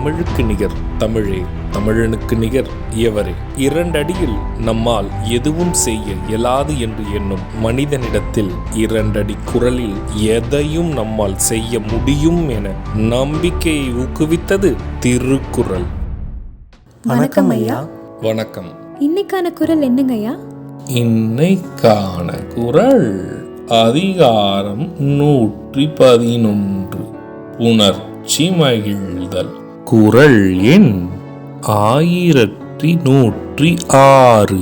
தமிழுக்கு நிகர் தமிழே, தமிழனுக்கு நிகர் எவரே. 2 அடியில் நம்மால் எதுவும் செய்ய இயலாது என்று எண்ணும் மனிதனிடத்தில் 2 அடி குரலில் எதையும் நம்மால் செய்ய முடியும் என நம்பிக்கையை ஊக்குவித்தது திருக்குறள். வணக்கம் ஐயா. வணக்கம். இன்னைக்கான குறள் என்னங்க ஐயா? இன்னைக்கான குறள் அதிகாரம் 111, புணர்ச்சி மகிழ்தல். குறள் எண் 1106.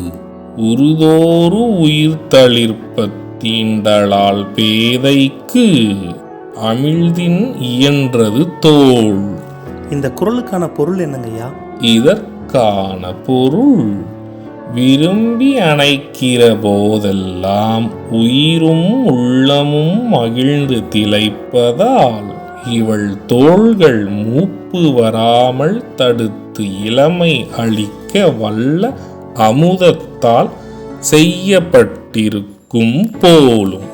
உருதோறு உயிர் தளிர்ப்பத் தீண்டலால் பேதைக்கு அமிழ்தின் இயன்றது தோள். இந்த குறளுக்கான பொருள் என்னங்கய்யா? இதற்கான பொருள், விரும்பி அணைக்கிற போதெல்லாம் உயிரும் உள்ளமும் மகிழ்ந்து திளைப்பதால் இவள் தோள்கள் மூப்பு வராமல் தடுத்து இளமை அளிக்க வல்ல அமுதத்தால் செய்யப்பட்டிருக்கும் போலும்.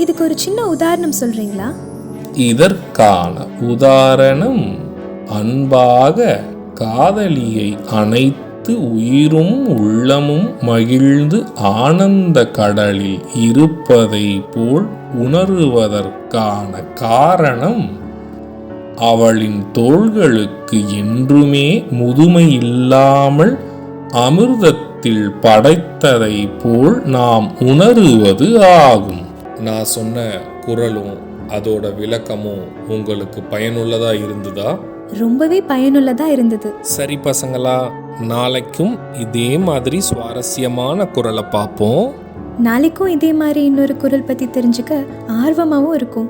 இதுக்கு ஒரு சின்ன உதாரணம் சொல்றீங்களா? இதற்கான உதாரணம், அன்பாக காதலியை அணைத்து உயிரும் உள்ளமும் மகிழ்ந்து ஆனந்த கடலில் இருப்பதை போல் உணருவதற்கான காரணம், அவளின் தோள்களுக்கு என்றுமே முதுமை இல்லாமல் அமிர்தத்தில் படைத்ததை போல் நாம் உணருவது ஆகும். நான் சொன்ன குறளும் அதோட விளக்கமும் உங்களுக்கு பயனுள்ளதா இருந்ததா? ரொம்பவே பயனுள்ளதா இருந்தது. சரி பசங்களா, நாளைக்கும் இதே மாதிரி சுவாரஸ்யமான குறளை பார்ப்போம். நாளைக்கும் இதே மாதிரி இன்னொரு குறள் பத்தி தெரிஞ்சுக்க ஆர்வமாவும் இருக்கும்.